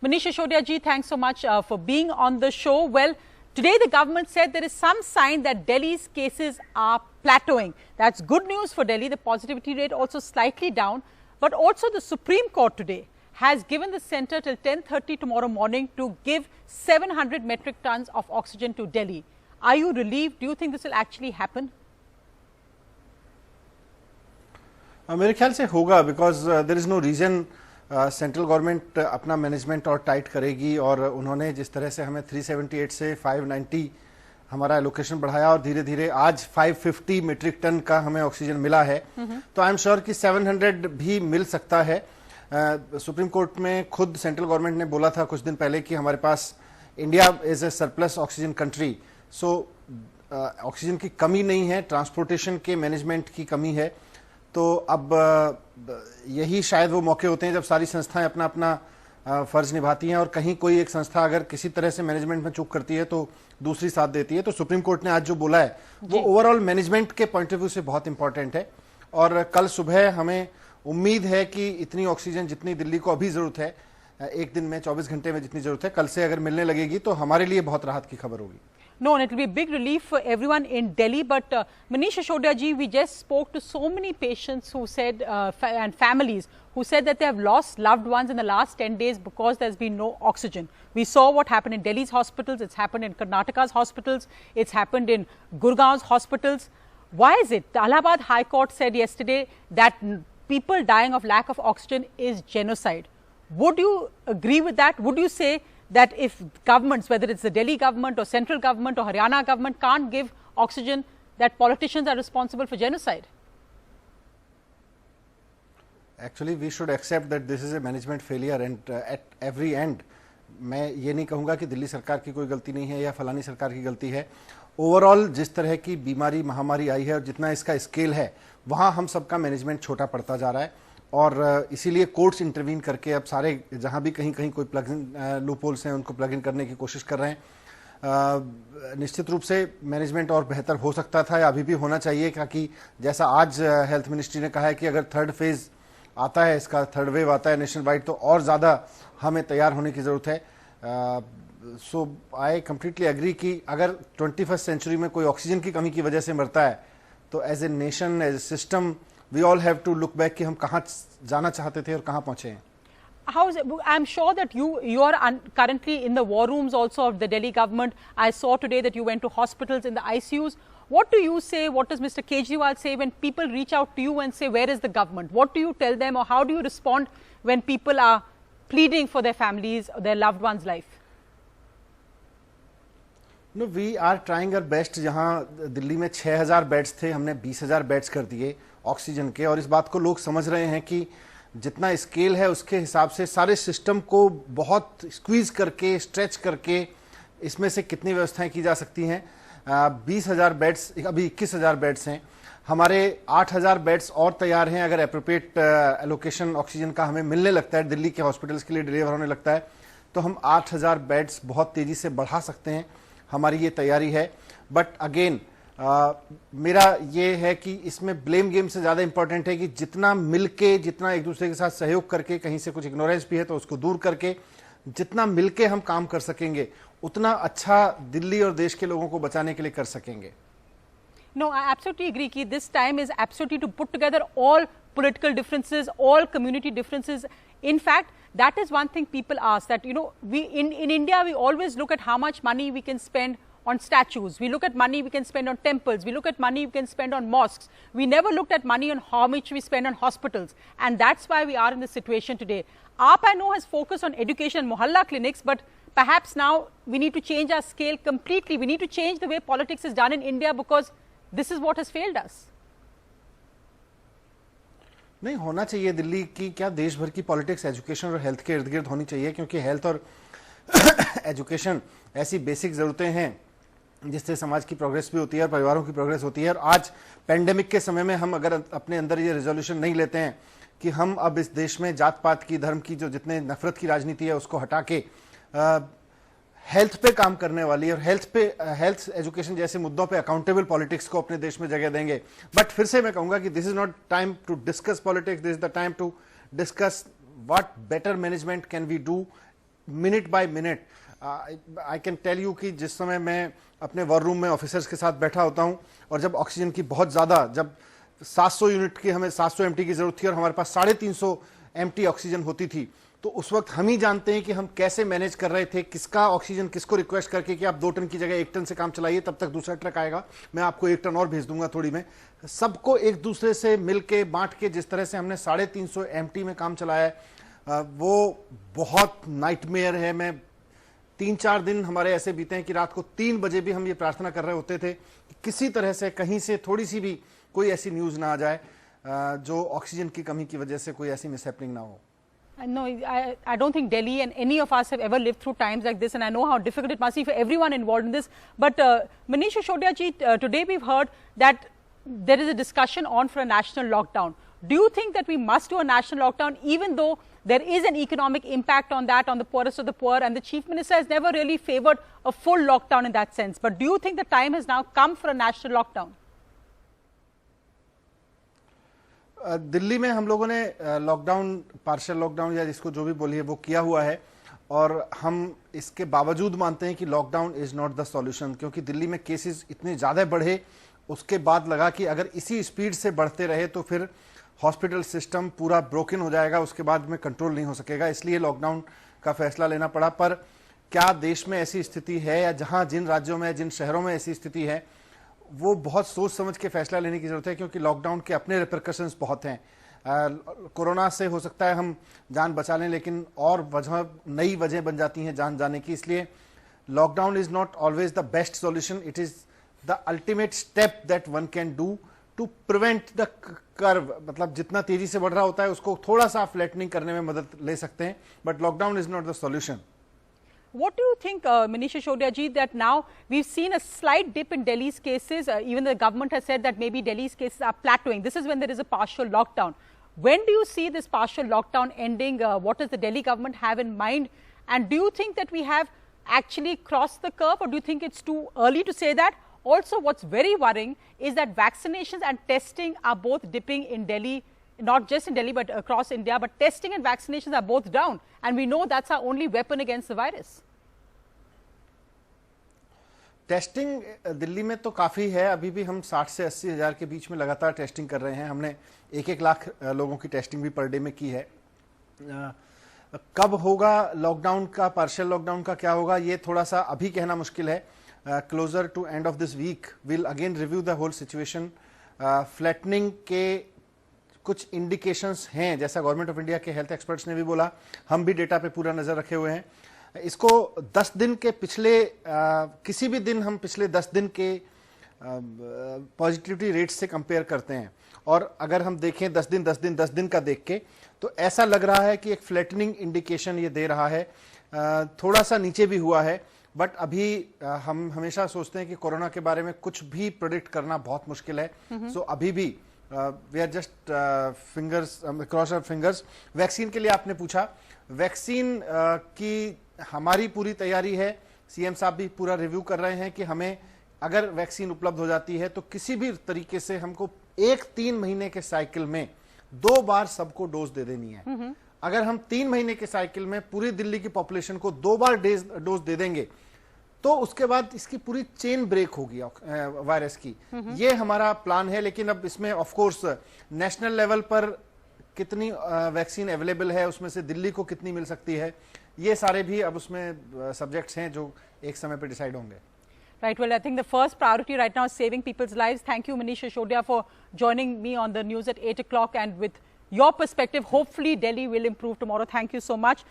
Manish Sisodiya ji, thanks so much for being on the show. Well, today the government said there is some sign that Delhi's cases are plateauing. That's good news for Delhi. The positivity rate also slightly down. But also the Supreme Court today has given the centre till 10:30 tomorrow morning to give 700 metric tons of oxygen to Delhi. Are you relieved? Do you think this will actually happen? मेरे ख्याल से होगा, because there is no reason central government अपना management और tight करेगी, और उन्होंने जिस तरह से हमें 378 से 590 हमारा एलोकेशन बढ़ाया और धीरे धीरे आज 550 मीट्रिक टन का हमें ऑक्सीजन मिला है, तो आई एम श्योर कि 700 भी मिल सकता है। सुप्रीम कोर्ट में खुद सेंट्रल गवर्नमेंट ने बोला था कुछ दिन पहले कि हमारे पास India is a surplus oxygen country, so oxygen की कमी नहीं है, ट्रांसपोर्टेशन के मैनेजमेंट की कमी है। तो अब यही शायद वो मौके होते हैं जब सारी संस्थाएं अपना अपना फर्ज निभाती हैं, और कहीं कोई एक संस्था अगर किसी तरह से मैनेजमेंट में चूक करती है तो दूसरी साथ देती है। तो सुप्रीम कोर्ट ने आज जो बोला है वो ओवरऑल मैनेजमेंट के पॉइंट ऑफ व्यू से बहुत इंपॉर्टेंट है, और कल सुबह हमें उम्मीद है कि इतनी ऑक्सीजन जितनी दिल्ली को अभी जरूरत है, एक दिन में 24 घंटे में जितनी जरूरत है, कल से अगर मिलने लगेगी तो हमारे लिए बहुत राहत की खबर होगी। No, and it will be a big relief for everyone in Delhi. But Manish Sisodiya ji, we just spoke to so many patients who said, and families who said that they have lost loved ones in the last 10 days because there's been no oxygen. We saw what happened in Delhi's hospitals, it's happened in Karnataka's hospitals, it's happened in Gurgaon's hospitals. Why is it? The Allahabad High Court said yesterday that people dying of lack of oxygen is genocide. Would you agree with that? Would you say that if governments, whether it's the Delhi government or central government or Haryana government, can't give oxygen, that politicians are responsible for genocide? Actually, we should accept that this is a management failure, and at every end, मैं ये नहीं कहूँगा कि दिल्ली सरकार की कोई गलती नहीं है या फलानी सरकार की गलती है। ओवरऑल जिस तरह की बीमारी महामारी आई है और जितना इसका स्केल है, वहाँ हम सबका मैनेजमेंट छोटा पड़ता जा रहा है, और इसीलिए कोर्ट्स इंटरवीन करके अब सारे जहां भी कहीं कहीं कोई प्लग इन लूपहोल्स हैं उनको प्लग इन करने की कोशिश कर रहे हैं। निश्चित रूप से मैनेजमेंट और बेहतर हो सकता था या अभी भी होना चाहिए, क्योंकि जैसा आज हेल्थ मिनिस्ट्री ने कहा है कि अगर थर्ड फेज आता है, इसका थर्ड वेव आता है नेशनल वाइड, तो और ज़्यादा हमें तैयार होने की ज़रूरत है। सो आई कम्प्लीटली एग्री कि अगर 21st सेंचुरी में कोई ऑक्सीजन की कमी की वजह से मरता है, तो as a nation, as a system, we all have to look back कि हम कहाँ जाना चाहते थे और कहाँ पहुँचे हैं। How is it? I'm sure that you are currently in the war rooms also of the Delhi government. I saw today that you went to hospitals in the ICUs. What do you say? What does Mr. Kejriwal say when people reach out to you and say, where is the government? What do you tell them, or how do you respond when people are pleading for their families, their loved ones' life? No, we are trying our best। जहाँ दिल्ली में 6000 beds थे, हमने 20,000 beds कर दिए oxygen के, और इस बात को लोग समझ रहे हैं कि जितना स्केल है उसके हिसाब से सारे सिस्टम को बहुत स्क्वीज करके, स्ट्रेच करके इसमें से कितनी व्यवस्थाएं की जा सकती हैं। 20,000 बेड्स, अभी 21,000 बेड्स हैं हमारे, 8,000 बेड्स और तैयार हैं। अगर एप्रोप्रिएट एलोकेशन ऑक्सीजन का हमें मिलने लगता है, दिल्ली के हॉस्पिटल्स के लिए डिलीवर होने लगता है, तो हम 8,000 बेड्स बहुत तेजी से बढ़ा सकते हैं। हमारी ये तैयारी है। बट अगेन मेरा ये है कि इसमें ब्लेम गेम से ज्यादा इंपॉर्टेंट है कि जितना मिलके, जितना एक दूसरे के साथ सहयोग करके, कहीं से कुछ इग्नोरेंस भी है तो उसको दूर करके, जितना मिलके हम काम कर सकेंगे, उतना अच्छा दिल्ली और देश के लोगों को बचाने के लिए कर सकेंगे। No, I absolutely agree कि this time is absolutely to put together all political differences, all community differences. In fact, that is one thing people ask, that, you know, we in India, we always look at how much money we can spend on statues. We look at money we can spend on temples. We look at money we can spend on mosques. We never looked at money on how much we spend on hospitals. And that's why we are in this situation today. AAP, I know, has focused on education and mohalla clinics, but perhaps now we need to change our scale completely. We need to change the way politics is done in India, because this is what has failed us. नहीं होना चाहिए दिल्ली की, क्या देश भर की politics education और health के इर्द गिर्द होनी चाहिए, क्योंकि हेल्थ और एजुकेशन ऐसी बेसिक जरूरतें हैं जिससे समाज की प्रोग्रेस भी होती है और परिवारों की प्रोग्रेस होती है। और आज पेंडेमिक के समय में हम अगर अपने अंदर ये रेजोल्यूशन नहीं लेते हैं कि हम अब इस देश में जात पात की, धर्म की, जो जितने नफरत की राजनीति है उसको हटा के हेल्थ पे काम करने वाली और हेल्थ एजुकेशन जैसे मुद्दों पे अकाउंटेबल पॉलिटिक्स को अपने देश में जगह देंगे। बट फिर से मैं कहूंगा कि this is not time to discuss politics, this is the time to discuss what better management can we do minute by minute. I can tell you कि जिस समय मैं अपने वॉर रूम में ऑफिसर्स के साथ बैठा होता हूं और जब ऑक्सीजन की बहुत ज़्यादा, जब 700 यूनिट की हमें 700 एमटी की ज़रूरत थी और हमारे पास 350 एमटी ऑक्सीजन होती थी, तो उस वक्त हम ही जानते हैं कि हम कैसे मैनेज कर रहे थे, किसका ऑक्सीजन किसको रिक्वेस्ट करके कि आप 2 टन की जगह 1 टन से काम चलाइए, तब तक दूसरा ट्रक आएगा, मैं आपको 1 टन और भेज दूंगा थोड़ी में। सबको एक दूसरे से मिलके बांट के जिस तरह से हमने 350 एमटी में काम चलाया है, वो बहुत नाइटमेयर है। मैं 3-4 दिन हमारे ऐसे बीते हैं कि रात को 3 बजे भी हम ये प्रार्थना कर रहे होते थे कि किसी तरह से कहीं से थोड़ी सी भी कोई ऐसी न्यूज ना आ जाए जो ऑक्सीजन की कमी की वजह से कोई ऐसी मिसहैपनिंग ना हो। No, I don't think Delhi and any of us have ever lived through times like this, and I know how difficult it must be for everyone involved in this. But Manish Sisodiya ji, today we've heard that there is a discussion on for a national lockdown. Do you think that we must do a national lockdown, even though there is an economic impact on that, on the poorest of the poor, and the Chief Minister has never really favored a full lockdown in that sense? But do you think the time has now come for a national lockdown? Delhi में हम लोगों ने lockdown, partial lockdown या जिसको जो भी बोलिए वो किया हुआ है, और हम इसके बावजूद मानते हैं कि lockdown is not the solution, क्योंकि दिल्ली में केसेस इतने ज़्यादा बढ़े, उसके बाद लगा कि अगर इसी स्पीड से बढ़ते रहे तो फिर हॉस्पिटल सिस्टम पूरा ब्रोकन हो जाएगा, उसके बाद में कंट्रोल नहीं हो सकेगा, इसलिए लॉकडाउन का फैसला लेना पड़ा। पर क्या देश में ऐसी स्थिति है, या जहां जिन राज्यों में, जिन शहरों में ऐसी स्थिति है, वो बहुत सोच समझ के फैसला लेने की जरूरत है, क्योंकि लॉकडाउन के अपने रिपरकशंस बहुत हैं। कोरोना से हो सकता है हम जान बचा लें, लेकिन और वजह, नई वजह बन जाती हैं जान जाने की। इसलिए lockdown is not always the best solution, it is the ultimate step that one can do to prevent the curve. मतलब जितना तेजी से बढ़ रहा होता है उसको थोड़ा सा फ्लैटनिंग करने में मदद ले सकते हैं, but lockdown is not the solution. What do you think, Manish Sisodiya ji, that now we've seen a slight dip in Delhi's cases? Even the government has said that maybe Delhi's cases are plateauing. This is when there is a partial lockdown. When do you see this partial lockdown ending? What does the Delhi government have in mind? And do you think that we have actually crossed the curve, or do you think it's too early to say that? Also, what's very worrying is that vaccinations and testing are both dipping in Delhi, not just in Delhi but across India, but testing and vaccinations are both down, and we know that's our only weapon against the virus. Testing Delhi में तो काफ़ी है, अभी भी हम 60 से 80 हज़ार के बीच में लगातार टेस्टिंग कर रहे हैं। हमने 1-1 लाख लोगों की टेस्टिंग भी पर डे में की है। कब होगा लॉकडाउन का, पार्शियल लॉकडाउन का क्या होगा, ये थोड़ा सा अभी कहना मुश्किल है। Closer to end of this week will again review the whole situation. Flattening के कुछ इंडिकेशंस हैं, जैसा गवर्नमेंट ऑफ इंडिया के हेल्थ एक्सपर्ट्स ने भी बोला, हम भी डेटा पे पूरा नजर रखे हुए हैं। इसको 10 दिन के पिछले किसी भी दिन हम पिछले 10 दिन के पॉजिटिविटी रेट से कंपेयर करते हैं, और अगर हम देखें 10 दिन का देख के, तो ऐसा लग रहा है कि एक फ्लैटनिंग इंडिकेशन ये दे रहा है। थोड़ा सा नीचे भी हुआ है, बट अभी हम हमेशा सोचते हैं कि कोरोना के बारे में कुछ भी प्रेडिक्ट करना बहुत मुश्किल है। सो अभी भी we are just fingers, cross our fingers. Vaccine के लिए आपने पूछा, वैक्सीन की हमारी पूरी तैयारी है। सीएम साहब भी पूरा रिव्यू कर रहे हैं कि हमें अगर वैक्सीन उपलब्ध हो जाती है तो किसी भी तरीके से हमको 3 महीने के साइकिल में 2 बार सबको डोज दे देनी है। अगर हम 3 महीने के साइकिल में पूरी दिल्ली की पॉपुलेशन को 2 बार डोज दे देंगे, तो उसके बाद इसकी पूरी चेन ब्रेक होगी वायरस की। ये हमारा प्लान है। लेकिन अब इसमें ऑफ कोर्स नेशनल लेवल पर कितनी वैक्सीन अवेलेबल है, उसमें से दिल्ली को कितनी मिल सकती है, ये सारे भी अब उसमें सब्जेक्ट्स हैं जो एक समय पर डिसाइड होंगे। Right. Well, I think the first priority right now is saving people's lives. Thank you, Manish Sisodiya, for joining me on the news at 8 o'clock, and with your perspective, hopefully Delhi will improve tomorrow. Thank you so much.